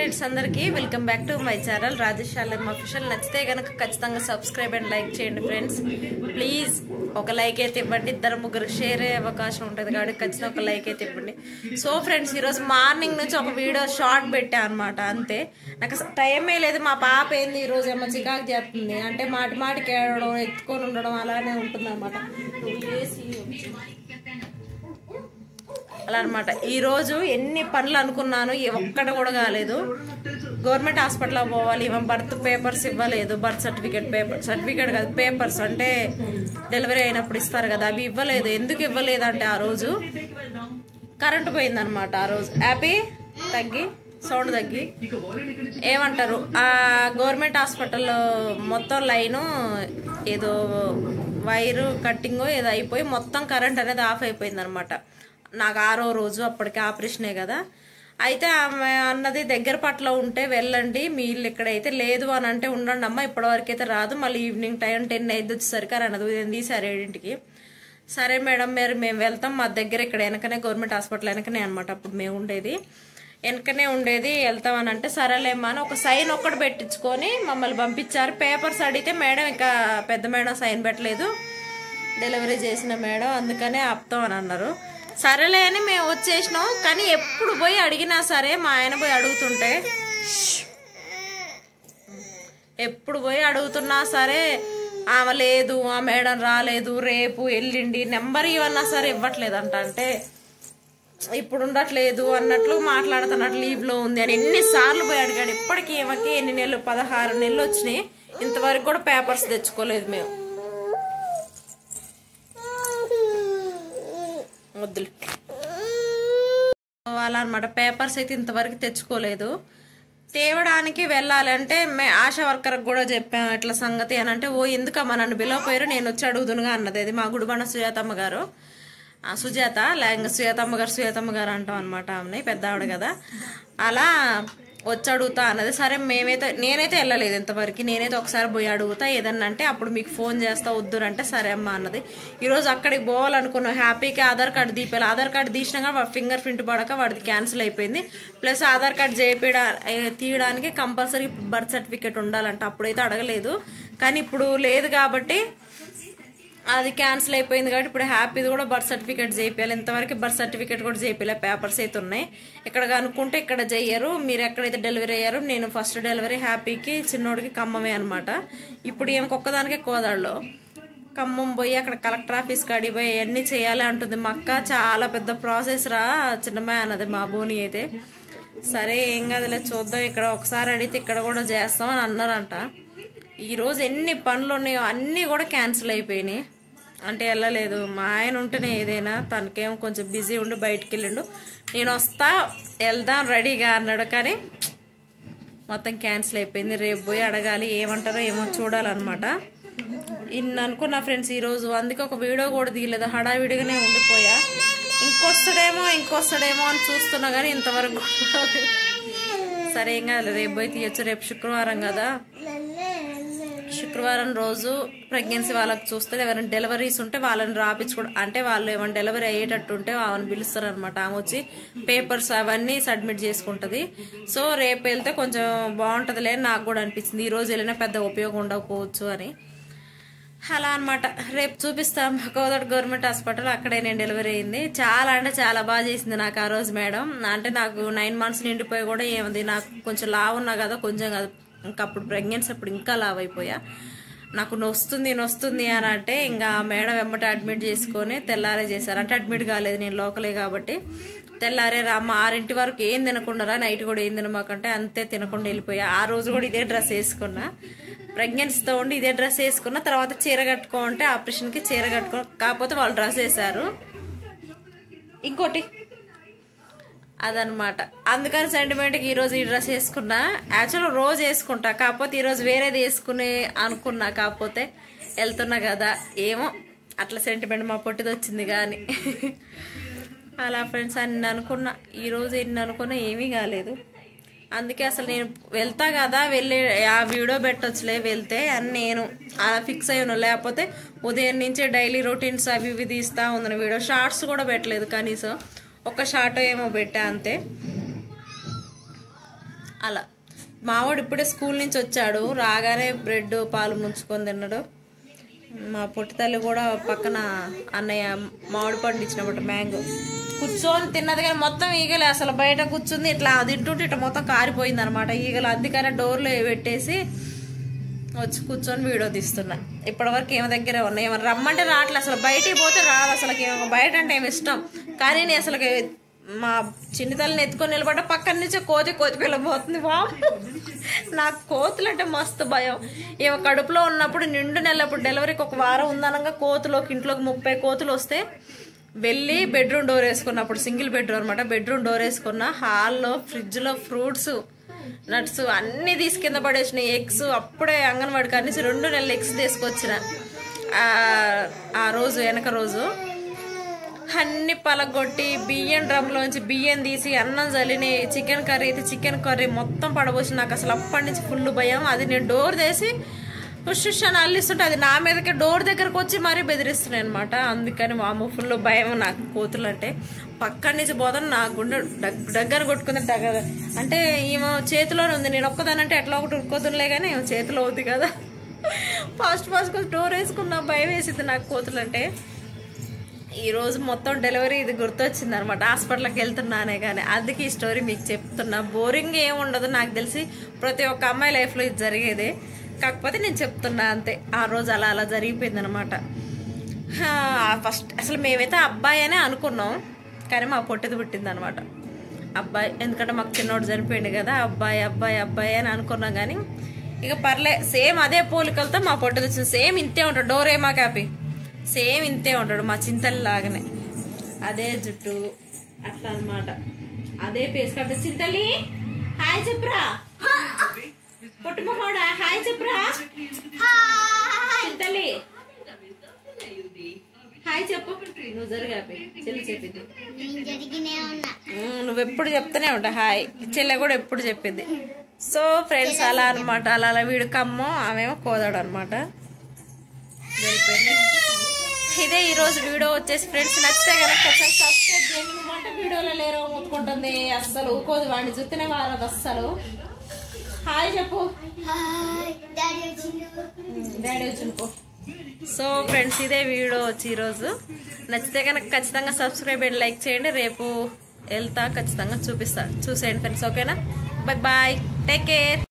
Friends అందరికీ welcome back to my channel Rajesh Shalem official. నచ్చితే కనుక ఖచ్చితంగా సబ్స్క్రైబ్ అండ్ లైక్ చేయండి ఫ్రెండ్స్. ప్లీజ్ ఒక లైక్ అయితే ఇవ్వండి, ఇద్దరు ముగ్గురికి షేర్ అయ్యే అవకాశం ఉంటుంది కాబట్టి ఖచ్చితంగా ఒక లైక్ అయితే ఇవ్వండి. సో ఫ్రెండ్స్, ఈరోజు మార్నింగ్ నుంచి ఒక వీడియో షార్ట్ పెట్టా అనమాట. అంతే, నాకు టైమే లేదు. మా పాప ఏంది ఈరోజు ఏమో చికాకు చేస్తుంది అంటే మాటికి ఏడవడం, ఎత్తుకొని ఉండడం అలానే ఉంటుంది అనమాట. అలా అనమాట. ఈరోజు ఎన్ని పనులు అనుకున్నాను, ఒక్కటి కూడా కాలేదు. గవర్నమెంట్ హాస్పిటల్లో పోవాలి, ఏమో బర్త్ పేపర్స్ ఇవ్వలేదు. బర్త్ సర్టిఫికేట్ కాదు, పేపర్స్ అంటే డెలివరీ అయినప్పుడు ఇస్తారు కదా, అవి ఇవ్వలేదు. ఎందుకు ఇవ్వలేదు అంటే ఆ రోజు కరెంటు పోయిందనమాట. ఆ రోజు హ్యాపీ సౌండ్ తగ్గి ఏమంటారు, ఆ గవర్నమెంట్ హాస్పిటల్లో మొత్తం లైను ఏదో వైరు కట్టింగో ఏదో అయిపోయి మొత్తం కరెంట్ అనేది ఆఫ్ అయిపోయింది అనమాట. నాకు 6వ రోజు, అప్పటికి ఆపరేషనే కదా. అయితే ఆమె అన్నది దగ్గర పట్ల ఉంటే వెళ్ళండి, మీ ఇల్లు ఇక్కడైతే లేదు అని అంటే ఉండండి అమ్మ, ఇప్పటివరకు అయితే రాదు, మళ్ళీ ఈవినింగ్ టైం 10 అయింది వచ్చేసరికి అని అన్నది. తీసారు 7ంటికి. సరే మేడం మేము వెళ్తాం, మా దగ్గర ఇక్కడ వెనకనే గవర్నమెంట్ హాస్పిటల్ వెనకనే అనమాట. అప్పుడు మేము ఉండేది వెనకనే ఉండేది, వెళ్తామని అంటే సరేలేమ్మా అని ఒక సైన్ ఒక్కటి పెట్టించుకొని మమ్మల్ని పంపించారు. పేపర్స్ అడిగితే మేడం ఇంకా పెద్ద మేడం సైన్ పెట్టలేదు, డెలివరీ చేసిన మేడం, అందుకనే ఆపుతాం అని అన్నారు. సరేలే అని మేము వచ్చేసినాం. కానీ ఎప్పుడు పోయి అడిగినా సరే, మా ఆయన పోయి అడుగుతుంటే, ఎప్పుడు పోయి అడుగుతున్నా సరే ఆమె లేదు, ఆ మేడం రాలేదు, రేపు ఎల్లుండి నెంబర్ ఇవన్నా సరే ఇవ్వట్లేదంట. అంటే ఇప్పుడు ఉండట్లేదు అన్నట్లు మాట్లాడుతున్నట్లు, లీవ్లో ఉంది అని ఎన్నిసార్లు పోయి అడిగాడు. ఇప్పటికీ ఏమకి ఎన్ని నెలలు, 16 నెలలు వచ్చినాయి, ఇంతవరకు కూడా పేపర్స్ తెచ్చుకోలేదు మేము. వద్దులు అలా అనమాట. పేపర్స్ అయితే ఇంతవరకు తెచ్చుకోలేదు. తేవడానికి వెళ్ళాలంటే ఆశా వర్కర్కి కూడా చెప్పాం ఇట్లా సంగతి అని అంటే, ఓ ఎందుకమ్మా నన్ను పిలవపోయారు, నేను వచ్చి అడుగుతునుగా అన్నది. అది మా గుడిబండ సుజాతమ్మ గారు, సుజాతమ్మ గారు అంటాం అనమాట. ఆమె పెద్ద ఆవిడ కదా, అలా వచ్చి అడుగుతా అన్నది. సరే నేనైతే వెళ్ళలేదు ఇంతవరకు. నేనైతే ఒకసారి పోయి అడుగుతా ఏదన్నా అంటే అప్పుడు మీకు ఫోన్ చేస్తా, వద్దురంటే సరే అమ్మా అన్నది. ఈరోజు అక్కడికి పోవాలనుకున్నాం. హ్యాపీకి ఆధార్ కార్డు దీపాలి. ఆధార్ కార్డు తీసినాక ఫింగర్ ప్రింట్ పడక వాడికి క్యాన్సిల్ అయిపోయింది. ప్లస్ ఆధార్ కార్డు తీయడానికి కంపల్సరీ బర్త్ సర్టిఫికేట్ ఉండాలంట. అప్పుడైతే అడగలేదు, కానీ ఇప్పుడు లేదు కాబట్టి అది క్యాన్సిల్ అయిపోయింది కాబట్టి ఇప్పుడు హ్యాపీది కూడా బర్త్ సర్టిఫికేట్ చేయాలి. ఇంతవరకు బర్త్ సర్టిఫికేట్ కూడా చేయాలి. పేపర్స్ అయితే ఉన్నాయి. ఇక్కడ అనుకుంటే ఇక్కడ చెయ్యరు. మీరు ఎక్కడైతే డెలివరీ అయ్యారు, నేను ఫస్ట్ డెలివరీ హ్యాపీకి చిన్నోడికి ఖమ్మమే అనమాట. ఇప్పుడు ఏం ఒక్కదానికే కోదాడులో ఖమ్మం పోయి అక్కడ కలెక్టర్ ఆఫీస్ కాడికి పోయి అన్నీ చేయాలి అంటుంది. మా అక్క చాలా పెద్ద ప్రాసెస్ రా చిన్నమ్మాయి అన్నది మా బోని అయితే. సరే ఏం కాదులే చూద్దాం, ఇక్కడ ఒకసారి అడిగితే ఇక్కడ కూడా చేస్తాం అని అన్నారంట. ఈరోజు ఎన్ని పనులు ఉన్నాయో అన్నీ కూడా క్యాన్సిల్ అయిపోయినాయి. అంటే వెళ్ళలేదు. మా ఆయన ఉంటేనే ఏదైనా, తనకేమో కొంచెం బిజీ ఉండి బయటికి వెళ్ళిండు. నేను వస్తా వెళ్దాం రెడీగా అన్నాడు, కానీ మొత్తం క్యాన్సిల్ అయిపోయింది. రేపు పోయి అడగాలి, ఏమంటారో ఏమో చూడాలన్నమాట. ఇన్ని అనుకున్నా ఫ్రెండ్స్ ఈరోజు. అందుకే ఒక వీడియో కూడా తీయలేదు, హడావిడిగానే ఉండిపోయా. ఇంకొస్తాడేమో అని చూస్తున్నా కానీ ఇంతవరకు. సరే ఏం కాదు, రేపు పోయి తీయచ్చు. రేపు శుక్రవారం కదా, శుక్రవారం రోజు ప్రెగ్నెన్సీ వాళ్ళకి చూస్తే ఎవరైనా డెలివరీస్ ఉంటే వాళ్ళని రాపించుకోవడం, అంటే వాళ్ళు ఏమైనా డెలివరీ అయ్యేటట్టు ఉంటే ఆమెను పిలుస్తారు అనమాట. ఆమె వచ్చి పేపర్స్ అవన్నీ సబ్మిట్ చేసుకుంటుంది. సో రేపు వెళ్తే కొంచెం బాగుంటుందిలే నాకు కూడా అనిపించింది. ఈరోజు వెళ్ళినా పెద్ద ఉపయోగం ఉండకపోవచ్చు అని అలా అనమాట. రేపు చూపిస్తాం కోదాడ గవర్నమెంట్ హాస్పిటల్, అక్కడే నేను డెలివరీ అయింది. చాలా అంటే చాలా బాగా చేసింది నాకు ఆ రోజు మేడం. అంటే నాకు 9 months నిండిపోయి కూడా ఏముంది, నాకు కొంచెం లావు ఉన్నా కదా, కొంచెం కాదు, ఇంకా అప్పుడు ప్రెగ్నెన్సీ అప్పుడు ఇంకా లావ్ అయిపోయా. నాకు నొస్తుంది అని అంటే ఇంకా మేడం వెంబట అడ్మిట్ చేసుకొని తెల్లారే చేశారు. అంటే అడ్మిట్ కాలేదు, నేను లోకలే కాబట్టి. తెల్లారే రామ్మ 6 వరకు ఏం తినకుండా, నైట్ కూడా ఏం తినమాకంటే అంతే తినకుండా వెళ్ళిపోయా. ఆ రోజు కూడా ఇదే డ్రెస్ వేసుకున్నా, ప్రెగ్నెన్సీతో ఉండి ఇదే డ్రెస్ వేసుకున్నా. తర్వాత చీర కట్టుకోమంటే ఆపరేషన్కి చీర కట్టుకో, కాకపోతే వాళ్ళు డ్రెస్ వేశారు ఇంకోటి అదనమాట. అందుకని సెంటిమెంట్కి ఈరోజు ఈ డ్రెస్ వేసుకున్నా. యాక్చువల్ రోజు వేసుకుంటా, కాకపోతే ఈరోజు వేరేది వేసుకుని అనుకున్నా, కాకపోతే వెళ్తున్నా కదా ఏమో అట్లా సెంటిమెంట్ మా పొట్టిది వచ్చింది కానీ అలా ఫ్రెండ్స్ అన్ని అనుకున్నా. ఈరోజు ఎన్ని అనుకున్నా ఏమీ కాలేదు. అందుకే అసలు నేను వెళ్తా కదా, వెళ్ళి ఆ వీడియో పెట్టొచ్చులే వెళ్తే అని నేను అలా ఫిక్స్ అయ్యాను. లేకపోతే ఉదయం నుంచే డైలీ రొటీన్స్ అవి ఇవి తీస్తా ఉన్నాను. వీడియో షార్ట్స్ కూడా పెట్టలేదు, కనీసం ఒక షార్ట్ ఏమో పెట్టా అంతే. అలా మావాడు ఇప్పుడే స్కూల్ నుంచి వచ్చాడు, రాగానే బ్రెడ్ పాలు ముంచుకొని తిన్నాడు. మా పొట్టి తల్లి కూడా పక్కన అన్నయ్య మామిడి పండు ఇచ్చినప్పుడు మ్యాంగో కూర్చొని తిన్నది, కానీ మొత్తం ఈగలే. అసలు బయట కూర్చుంది ఇట్లా తింటుంటే ఇట్లా మొత్తం కారిపోయింది అనమాట ఈగలు. అందుకనే డోర్లో పెట్టేసి వచ్చి కూర్చొని వీడియో తీస్తున్నా. ఇప్పటివరకు ఏమ దగ్గరే ఉన్నాయి, ఏమైనా రమ్మంటే రావట్లే, అసలు బయటికి పోతే రాదు. అసలుకి బయట అంటే ఏమి ఇష్టం, కానీ నేను అసలుకి మా చిన్ని తల్లిని ఎత్తుకొని నిలబడ్డ పక్కన నుంచే కోతి పిల్లబోతుంది. నాకు కోతులు అంటే మస్తు భయం. ఏమో కడుపులో ఉన్నప్పుడు నిండు నెలప్పుడు డెలివరీకి ఒక వారం ఉందనగా కోతులోకి ఇంట్లోకి 30 కోతులు వస్తే వెళ్ళి బెడ్రూమ్ డోర్ వేసుకున్నప్పుడు, సింగిల్ బెడ్రూమ్ అనమాట, బెడ్రూమ్ డోర్ వేసుకున్న హాల్లో ఫ్రిడ్జ్లో ఫ్రూట్స్ నట్స్ అన్నీ తీసి కింద పడేసినాయి. ఎగ్స్ అప్పుడే అంగన్వాడి కాడి నుంచి 2 నెలల ఎగ్స్ తీసుకొచ్చిన ఆ రోజు వెనక రోజు అన్ని పలగొట్టి బియ్యం డ్రమ్లోంచి బియ్యం తీసి అన్నం చల్లిని, చికెన్ కర్రీ అయితే చికెన్ కర్రీ మొత్తం పడబోసి. నాకు అసలు అప్పటి నుంచి ఫుల్ భయం. అది నేను డోర్ తీసి పుష్ష్ అని అల్లిస్తుంటే అది నా మీదకే డోర్ దగ్గరకు వచ్చి మరీ బెదిరిస్తున్నాయి అనమాట. అందుకని మామూలు ఫుల్ భయం నాకు కోతులు అంటే. పక్కడి నుంచి పోతాను నా గుండె దగ్గర కొట్టుకుంది. అంటే ఈమె చేతిలోనే ఉంది, నేను ఒక్కదానంటే ఎట్లా ఒకటి ఉరుకోతులే, కానీ ఈమె చేతిలో ఉంది కదా. ఫాస్ట్ డోర్ వేసుకున్నా భయం వేసింది నాకు కోతులు అంటే. ఈరోజు మొత్తం డెలివరీ ఇది గుర్తొచ్చింది అనమాట, హాస్పిటల్కి వెళ్తున్నానే కానీ. అందుకే ఈ స్టోరీ మీకు చెప్తున్నా. బోరింగ్ ఏమి ఉండదు, నాకు తెలిసి ప్రతి ఒక్క అమ్మాయి లైఫ్లో ఇది జరిగేదే, కాకపోతే నేను చెప్తున్నా అంతే. ఆ రోజు అలా జరిగిపోయింది అనమాట. ఫస్ట్ అసలు మేమైతే అబ్బాయి అనే అనుకున్నాం, కానీ మా పొట్టిది పుట్టింది అనమాట అబ్బాయి. ఎందుకంటే మాకు చిన్నోడు చనిపోయింది కదా, అబ్బాయి అని అనుకున్నాం. కానీ ఇక పర్లే, సేమ్ అదే పోలికలతో మా పొట్టిది వచ్చింది. సేమ్ ఇంతే ఉంటాడు, డోరేమా కాపీ సేమ్ ఇంతే ఉంటాడు, మా చింతల్లి లాగానే. అదే జుట్టు అట్లా అనమాట, అదే పేస్. కాబట్టి చింతల్లి హాయ్ చెప్పురా, పొట్టుమోడా హాయ్ చెప్పురా. చింతల్లి హాయ్ చెప్పు. నువ్వు జరిగా చెల్లి చెప్పింది, నువ్వెప్పుడు చెప్తానే ఉంటా హాయ్. చెల్లె కూడా ఎప్పుడు చెప్పింది. సో ఫ్రెండ్స్ అలా అనమాట. అలా వీడు కమ్మో, ఆమెమో కోదాడు అనమాట. ఇదే ఈ రోజు వీడియో వచ్చేసి ఫ్రెండ్స్. నచ్చితే కనుక సబ్స్క్రైబ్ చేయండి. వంట వీడియోలో లేరో ముట్టుకుంటుంది, అస్సలు ఊకోదు, వాడిని చూస్తేనే వారదు అస్సలు. హాయ్ చెప్పు, డాడీ వచ్చింది. సో ఫ్రెండ్స్ ఇదే వీడియో వచ్చి ఈరోజు. నచ్చితే కనుక ఖచ్చితంగా సబ్స్క్రైబ్ అండ్ లైక్ చేయండి. రేపు వెళ్తా ఖచ్చితంగా చూపిస్తా, చూసేయండి ఫ్రెండ్స్. ఓకేనా, బాయ్, టేక్ కేర్.